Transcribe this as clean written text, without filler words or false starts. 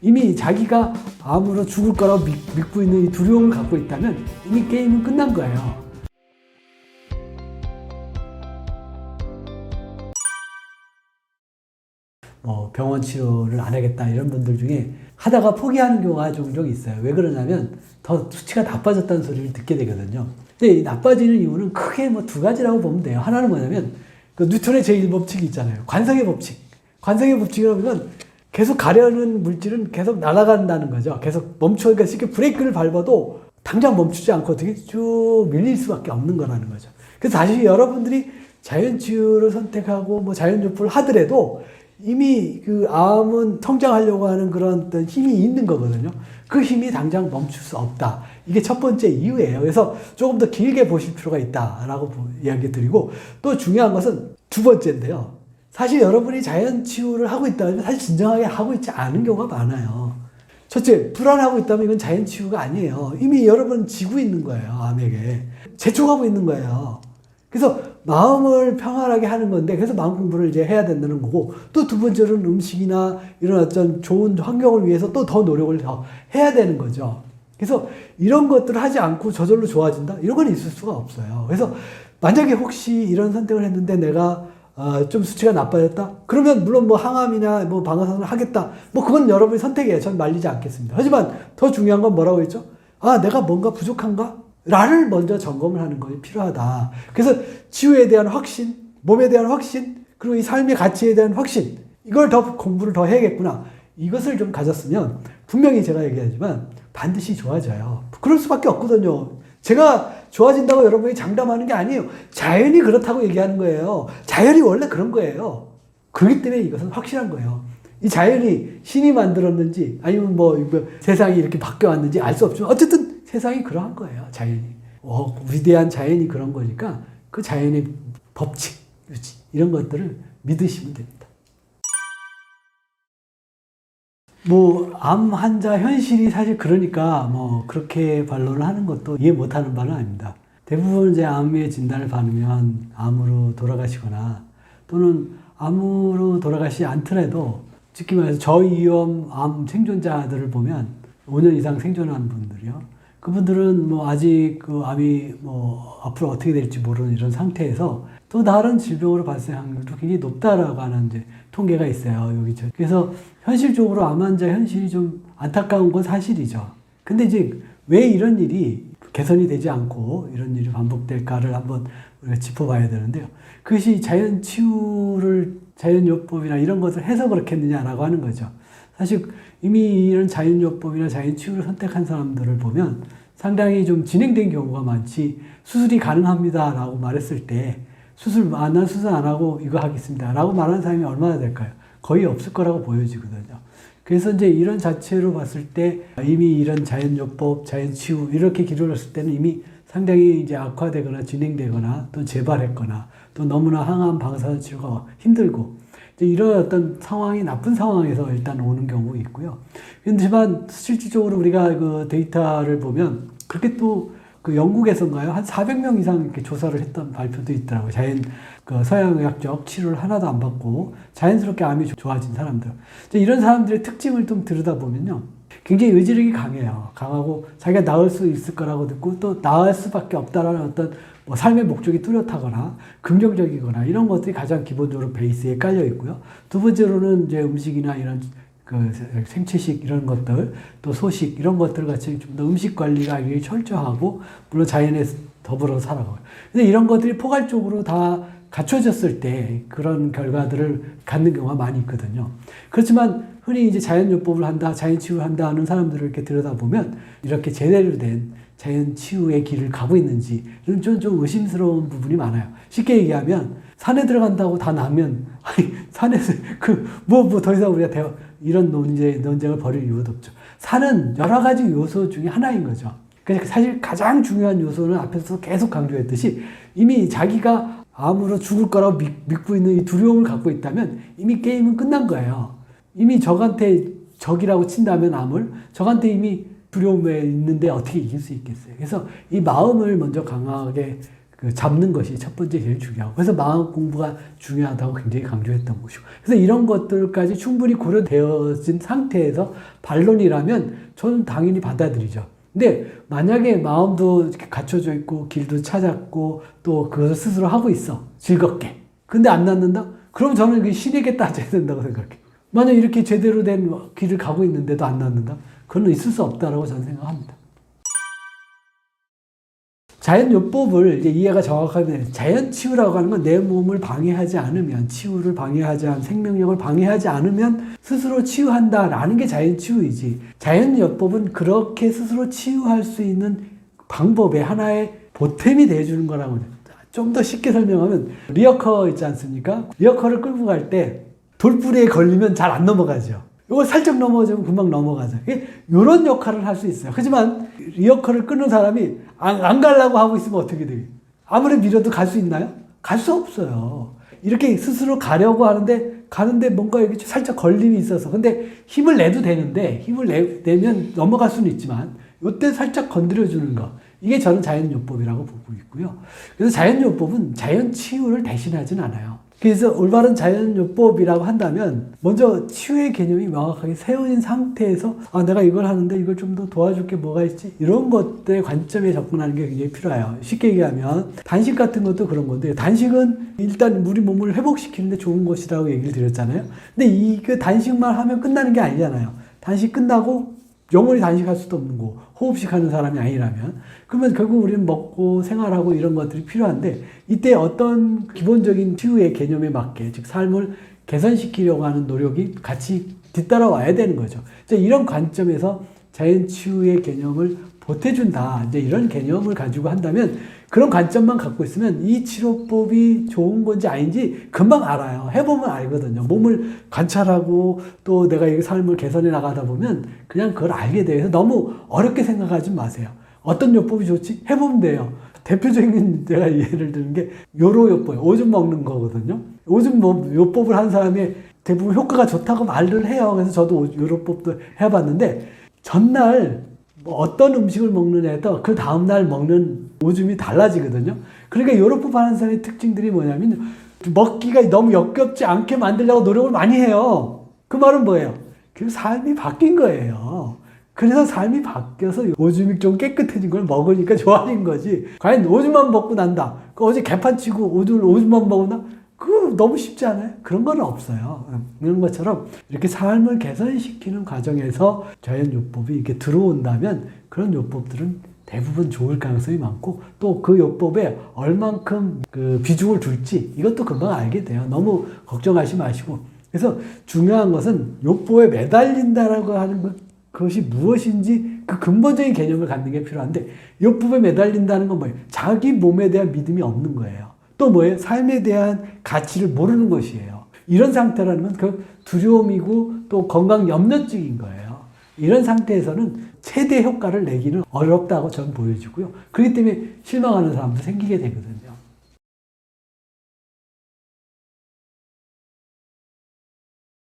이미 자기가 암으로 죽을 거라고 믿고 있는 이 두려움을 갖고 있다면 이미 게임은 끝난 거예요. 병원 치료를 안 하겠다 이런 분들 중에 하다가 포기하는 경우가 종종 있어요. 왜 그러냐면 더 수치가 나빠졌다는 소리를 듣게 되거든요. 근데 이 나빠지는 이유는 크게 두 가지라고 보면 돼요. 하나는 뭐냐면 그 뉴턴의 제1법칙이 있잖아요. 관성의 법칙. 관성의 법칙이라면 계속 가려는 물질은 계속 날아간다는 거죠. 계속 그러니까 쉽게 브레이크를 밟아도 당장 멈추지 않고 어떻게 쭉 밀릴 수밖에 없는 거라는 거죠. 그래서 다시 여러분들이 자연치유를 선택하고 자연요법을 하더라도 이미 그 암은 성장하려고 하는 그런 어떤 힘이 있는 거거든요. 그 힘이 당장 멈출 수 없다. 이게 첫 번째 이유예요. 그래서 조금 더 길게 보실 필요가 있다라고 이야기 드리고, 또 중요한 것은 두 번째인데요. 사실 여러분이 자연치유를 하고 있다면 사실 진정하게 하고 있지 않은 경우가 많아요. 첫째, 불안하고 있다면 이건 자연치유가 아니에요. 이미 여러분은 지고 있는 거예요. 암에게. 재촉하고 있는 거예요. 그래서 마음을 평안하게 하는 건데, 그래서 마음 공부를 이제 해야 된다는 거고, 또 두 번째로는 음식이나 이런 어떤 좋은 환경을 위해서 또 더 노력을 더 해야 되는 거죠. 그래서 이런 것들을 하지 않고 저절로 좋아진다? 이런 건 있을 수가 없어요. 그래서 만약에 혹시 이런 선택을 했는데 내가 좀 수치가 나빠졌다? 그러면 물론 항암이나 방사선을 하겠다. 그건 여러분의 선택이에요. 전 말리지 않겠습니다. 하지만 더 중요한 건 뭐라고 했죠? 내가 뭔가 부족한가? 나를 먼저 점검을 하는 것이 필요하다. 그래서 치유에 대한 확신, 몸에 대한 확신, 그리고 이 삶의 가치에 대한 확신, 이걸 더 공부를 더 해야겠구나. 이것을 좀 가졌으면 분명히 제가 얘기하지만 반드시 좋아져요. 그럴 수밖에 없거든요. 제가 좋아진다고 여러분이 장담하는 게 아니에요. 자연이 그렇다고 얘기하는 거예요. 자연이 원래 그런 거예요. 그렇기 때문에 이것은 확실한 거예요. 이 자연이 신이 만들었는지 아니면 세상이 이렇게 바뀌어왔는지 알 수 없지만 어쨌든 세상이 그러한 거예요. 자연이. 위대한 자연이 그런 거니까 그 자연의 법칙, 유지 이런 것들을 믿으시면 됩니다. 암 환자 현실이 사실 그러니까 그렇게 반론을 하는 것도 이해 못하는 바는 아닙니다. 대부분 이제 암의 진단을 받으면 암으로 돌아가시거나 또는 암으로 돌아가시지 않더라도 쉽게 말해서 저위험 암 생존자들을 보면 5년 이상 생존한 분들이요. 그분들은 아직 그 암이 앞으로 어떻게 될지 모르는 이런 상태에서 또 다른 질병으로 발생할 확률도 굉장히 높다라고 하는 이제 통계가 있어요. 여기저기. 그래서 현실적으로 암 환자 현실이 좀 안타까운 건 사실이죠. 근데 이제 왜 이런 일이 개선이 되지 않고 이런 일이 반복될까를 한번 우리가 짚어봐야 되는데요. 그것이 자연요법이나 이런 것을 해서 그렇겠느냐라고 하는 거죠. 사실 이미 이런 자연요법이나 자연치유를 선택한 사람들을 보면 상당히 좀 진행된 경우가 많지, 수술이 가능합니다라고 말했을 때 난 수술 안 하고 이거 하겠습니다라고 말하는 사람이 얼마나 될까요? 거의 없을 거라고 보여지거든요. 그래서 이제 이런 자체로 봤을 때 이미 이런 자연요법, 자연치유 이렇게 길을 했을 때는 이미 상당히 이제 악화되거나 진행되거나 또 재발했거나 또 너무나 항암 방사선 치료가 힘들고 이런 어떤 상황이 나쁜 상황에서 일단 오는 경우 있고요. 그렇지만 실질적으로 우리가 그 데이터를 보면 그렇게 또 그 영국에서인가요? 한 400명 이상 이렇게 조사를 했던 발표도 있더라고요. 서양의학적 치료를 하나도 안 받고 자연스럽게 암이 좋아진 사람들. 이런 사람들의 특징을 좀 들여다보면요. 굉장히 의지력이 강해요. 강하고 자기가 나을 수 있을 거라고 듣고 또 나을 수밖에 없다라는 어떤 삶의 목적이 뚜렷하거나 긍정적이거나 이런 것들이 가장 기본적으로 베이스에 깔려 있고요. 두 번째로는 이제 음식이나 이런 생채식 이런 것들, 또 소식 이런 것들 같이 좀 더 음식 관리가 굉장히 철저하고 물론 자연에 더불어 살아가고요. 근데 이런 것들이 포괄적으로 다 갖춰졌을 때 그런 결과들을 갖는 경우가 많이 있거든요. 그렇지만 흔히 이제 자연요법을 한다, 자연치유를 한다 하는 사람들을 이렇게 들여다보면 이렇게 제대로 된 자연치유의 길을 가고 있는지 좀 의심스러운 부분이 많아요. 쉽게 얘기하면 산에 들어간다고 다 나면 산에서 더 이상 우리가 이런 논쟁을 벌일 이유도 없죠. 산은 여러 가지 요소 중에 하나인 거죠. 그러니까 사실 가장 중요한 요소는 앞에서 계속 강조했듯이 이미 자기가 암으로 죽을 거라고 믿고 있는 이 두려움을 갖고 있다면 이미 게임은 끝난 거예요. 이미 적한테 적이라고 친다면 암을 적한테 이미 두려움에 있는데 어떻게 이길 수 있겠어요. 그래서 이 마음을 먼저 강하게 그 잡는 것이 첫 번째 제일 중요하고, 그래서 마음 공부가 중요하다고 굉장히 강조했던 것이고, 그래서 이런 것들까지 충분히 고려되어진 상태에서 반론이라면 저는 당연히 받아들이죠. 근데 만약에 마음도 이렇게 갖춰져 있고 길도 찾았고 또 그것을 스스로 하고 있어, 즐겁게. 근데 안 낫는다? 그럼 저는 신에게 따져야 된다고 생각해요. 만약 이렇게 제대로 된 길을 가고 있는데도 안 낫는다? 그건 있을 수 없다라고 저는 생각합니다. 자연요법을 이제 이해가 정확하게, 자연치유라고 하는 건 내 몸을 방해하지 않으면, 치유를 방해하지 않으면, 생명력을 방해하지 않으면 스스로 치유한다라는 게 자연치유이지, 자연요법은 그렇게 스스로 치유할 수 있는 방법의 하나의 보탬이 되어주는 거라고. 좀 더 쉽게 설명하면 리어커 있지 않습니까? 리어커를 끌고 갈 때 돌부리에 걸리면 잘 안 넘어가죠. 이거 살짝 넘어지면 금방 넘어가죠. 이런 역할을 할 수 있어요. 하지만 리어커를 끄는 사람이 안 가려고 하고 있으면 어떻게 돼요? 아무리 밀어도 갈 수 있나요? 갈 수 없어요. 이렇게 스스로 가려고 가는데 뭔가 이렇게 살짝 걸림이 있어서, 근데 힘을 내도 되는데, 힘을 내면 넘어갈 수는 있지만 이때 살짝 건드려주는 거, 이게 저는 자연요법이라고 보고 있고요. 그래서 자연요법은 자연치유를 대신하진 않아요. 그래서 올바른 자연요법이라고 한다면 먼저 치유의 개념이 명확하게 세워진 상태에서 내가 이걸 하는데 이걸 좀 더 도와줄 게 뭐가 있지? 이런 것들의 관점에 접근하는 게 굉장히 필요해요. 쉽게 얘기하면 단식 같은 것도 그런 건데, 단식은 일단 우리 몸을 회복시키는데 좋은 것이라고 얘기를 드렸잖아요. 근데 그 단식만 하면 끝나는 게 아니잖아요. 단식 끝나고 영원히 단식할 수도 없는 거, 호흡식 하는 사람이 아니라면. 그러면 결국 우리는 먹고 생활하고 이런 것들이 필요한데, 이때 어떤 기본적인 치유의 개념에 맞게, 즉 삶을 개선시키려고 하는 노력이 같이 뒤따라와야 되는 거죠. 이런 관점에서 자연치유의 개념을 보태준다, 이제 이런 개념을 가지고 한다면, 그런 관점만 갖고 있으면 이 치료법이 좋은 건지 아닌지 금방 알아요. 해보면 알거든요. 몸을 관찰하고 또 내가 이 삶을 개선해 나가다 보면 그냥 그걸 알게 돼요. 너무 어렵게 생각하지 마세요. 어떤 요법이 좋지? 해보면 돼요. 대표적인 제가 예를 드는 게 요로요법, 오줌 먹는 거거든요. 오줌 요법을 한 사람이 대부분 효과가 좋다고 말을 해요. 그래서 저도 요로법도 해봤는데, 전날 어떤 음식을 먹느냐에 따라 그 다음날 먹는 오줌이 달라지거든요. 그러니까 요로법 하는 사람의 특징들이 뭐냐면, 먹기가 너무 역겹지 않게 만들려고 노력을 많이 해요. 그 말은 뭐예요? 그 삶이 바뀐 거예요. 그래서 삶이 바뀌어서 오줌이 좀 깨끗해진 걸 먹으니까 좋아진 거지. 과연 오줌만 먹고 난다, 어제 개판 치고 오줌만 먹었나? 그거 너무 쉽지 않아요? 그런 건 없어요. 이런 것처럼 이렇게 삶을 개선시키는 과정에서 자연요법이 이렇게 들어온다면, 그런 요법들은 대부분 좋을 가능성이 많고, 또 그 요법에 얼만큼 그 비중을 둘지 이것도 금방 알게 돼요. 너무 걱정하지 마시고. 그래서 중요한 것은 요법에 매달린다라고 하는 그것이 무엇인지 그 근본적인 개념을 갖는 게 필요한데, 요법에 매달린다는 건 뭐예요? 자기 몸에 대한 믿음이 없는 거예요. 또 뭐예요? 삶에 대한 가치를 모르는 것이에요. 이런 상태라는 건 그 두려움이고 또 건강 염려증인 거예요. 이런 상태에서는 최대 효과를 내기는 어렵다고 저는 보여지고요. 그렇기 때문에 실망하는 사람도 생기게 되거든요.